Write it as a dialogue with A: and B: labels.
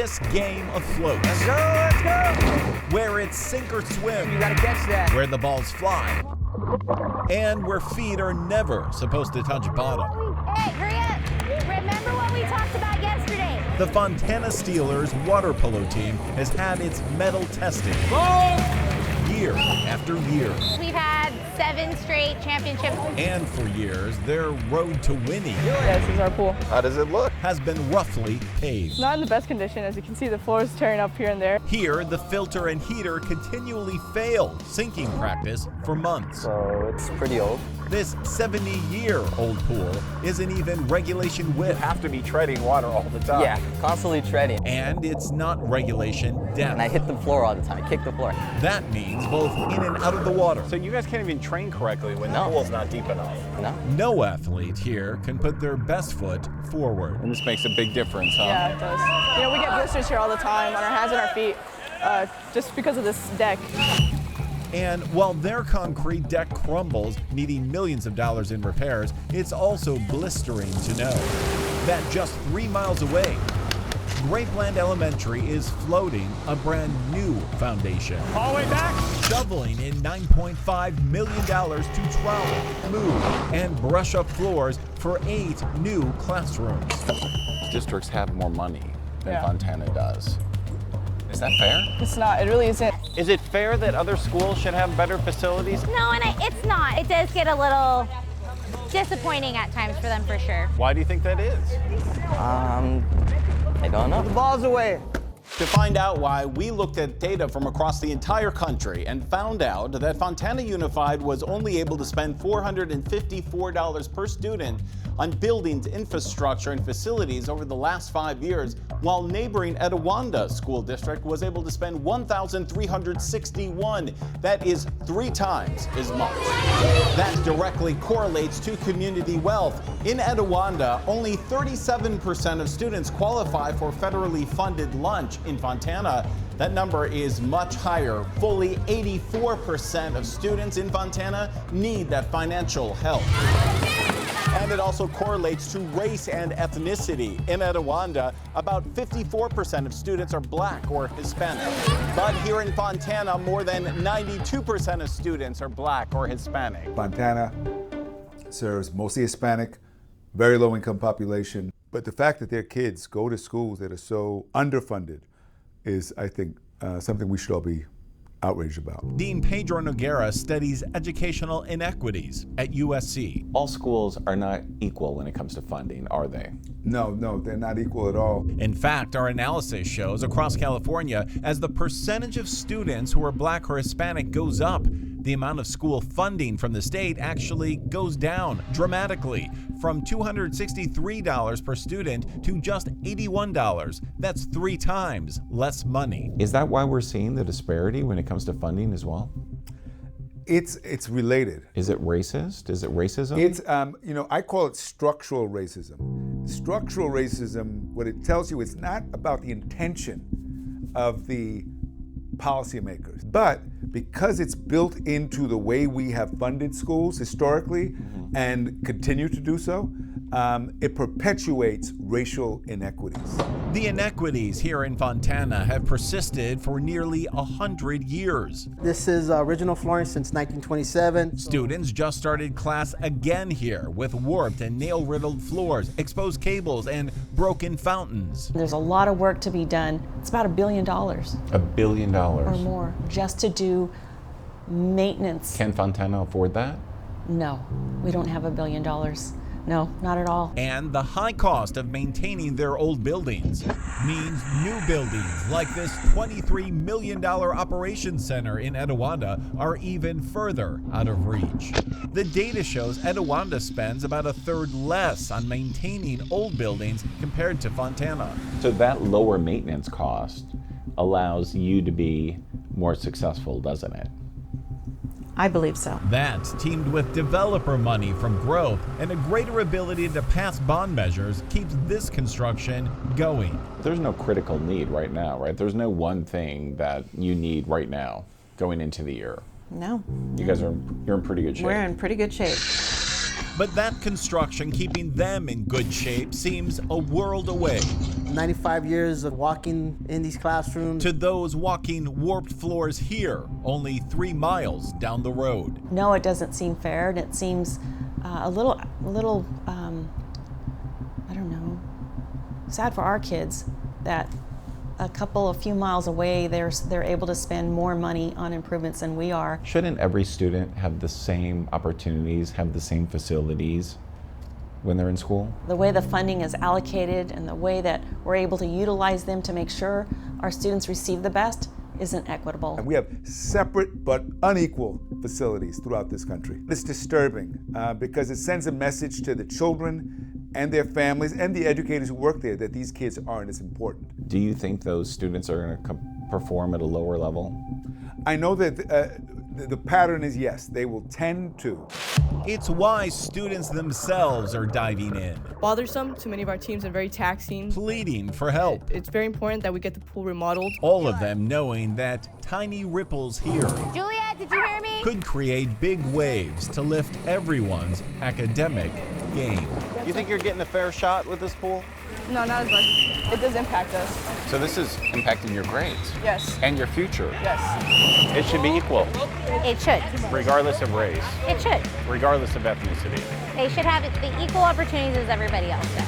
A: this game afloat.
B: Let's go!
A: Where it's sink or swim.
B: You gotta catch that.
A: Where the balls fly. And where feet are never supposed to touch bottom.
C: Hey, hurry up! Remember what we talked about yesterday.
A: The Fontana Steelers water polo team has had its medal testing. Year after year.
C: We've had 7 straight championships.
A: And for years, their road to winning
D: Yeah, this is our pool.
E: How does it look?
A: has been roughly paved.
D: It's not in the best condition. As you can see, the floor is tearing up here and there.
A: Here, the filter and heater continually failed sinking practice for months.
E: So it's pretty old.
A: This 70-year-old pool isn't even regulation width.
E: Have to be treading water all the time.
F: Yeah, constantly treading.
A: And it's not regulation depth.
F: And I hit the floor all the time. I kick the floor.
A: That means both in and out of the water.
E: So you guys can't even train correctly when
F: No.
E: the pool's not deep enough.
F: No.
A: No athlete here can put their best foot forward.
E: And this makes a big difference, huh?
D: Yeah, it does. You know, we get blisters here all the time on our hands and our feet just because of this deck.
A: And while their concrete deck crumbles, needing millions of dollars in repairs, it's also blistering to know that just 3 miles away, Grapeland Elementary is floating a brand new foundation.
E: All the way back.
A: Shoveling in $9.5 million to trowel, move, and brush up floors for 8 new classrooms.
E: Districts have more money than
D: Yeah.
E: Fontana does. Is that fair?
D: It's not. It really isn't.
E: Is it fair that other schools should have better facilities?
C: No, and it's not. It does get a little disappointing at times for them, for sure.
E: Why do you think that is?
F: I don't know.
B: The ball's away.
G: To find out why, we looked at data from across the entire country and found out that Fontana Unified was only able to spend $454 per student on buildings, infrastructure, and facilities over the last 5 years, while neighboring Etiwanda School District was able to spend $1,361. That is 3 times as much. That directly correlates to community wealth. In Etiwanda, only 37% of students qualify for federally funded lunch. In Fontana, that number is much higher. Fully 84% of students in Fontana need that financial help. And it also correlates to race and ethnicity. In Etiwanda, about 54% of students are Black or Hispanic. But here in Fontana, more than 92% of students are Black or Hispanic.
H: Fontana serves mostly Hispanic, very low-income population. But the fact that their kids go to schools that are so underfunded is, I think, something we should all be outraged about.
A: Dean Pedro Noguera studies educational inequities at USC.
E: All schools are not equal when it comes to funding, are they?
H: No, they're not equal at all.
A: In fact, our analysis shows across California, as the percentage of students who are Black or Hispanic goes up, the amount of school funding from the state actually goes down dramatically, from $263 per student to just $81. That's 3 times less money.
E: Is that why we're seeing the disparity when it comes to funding as well?
H: It's related.
E: Is it racist? Is it racism?
H: It's, I call it structural racism. Structural racism, what it tells you, it's not about the intention of the policymakers, but because it's built into the way we have funded schools historically and continue to do so, it perpetuates racial inequities.
A: The inequities here in Fontana have persisted for nearly 100 years.
B: This is original flooring since 1927.
A: Students just started class again here with warped and nail-riddled floors, exposed cables, and broken fountains.
I: There's a lot of work to be done. It's about $1 billion or
E: $1 billion.
I: more just to do maintenance.
E: Can Fontana afford that?
I: No, we don't have $1 billion. No, not at all.
A: And the high cost of maintaining their old buildings means new buildings like this $23 million operations center in Etiwanda are even further out of reach. The data shows Etiwanda spends about 1/3 less on maintaining old buildings compared to Fontana.
E: So that lower maintenance cost allows you to be more successful, doesn't it?
I: I believe so.
A: That, teamed with developer money from growth and a greater ability to pass bond measures, keeps this construction going.
E: There's no critical need right now, right? There's no one thing that you need right now going into the year.
I: No.
E: You guys you're in pretty good shape.
I: We're in pretty good shape.
A: But that construction keeping them in good shape seems a world away.
B: 95 years of walking in these classrooms.
A: To those walking warped floors here, only 3 miles down the road.
I: No, it doesn't seem fair, and it seems a little, I don't know, sad for our kids that a few miles away, they're able to spend more money on improvements than we are.
E: Shouldn't every student have the same opportunities, have the same facilities when they're in school?
I: The way the funding is allocated and the way that we're able to utilize them to make sure our students receive the best isn't equitable.
H: And we have separate but unequal facilities throughout this country. It's disturbing because it sends a message to the children and their families and the educators who work there that these kids aren't as important.
E: Do you think those students are going to perform at a lower level?
H: I know that the pattern is yes, they will tend to.
A: It's why students themselves are diving in,
D: Bothersome to many of our teams and very taxing.
A: pleading for help.
D: It's very important that we get the pool remodeled.
A: All of them knowing that tiny ripples here
C: Juliet, did you hear me?
A: could create big waves to lift everyone's academic game.
G: You think you're getting a fair shot with this pool?
D: No, not as much. It does impact us.
G: So this is impacting your grades
D: Yes.
G: and your future.
D: Yes.
G: It should be equal,
C: It should.
G: regardless of race,
C: It should.
G: regardless of ethnicity.
C: They should have the equal opportunities as everybody else does.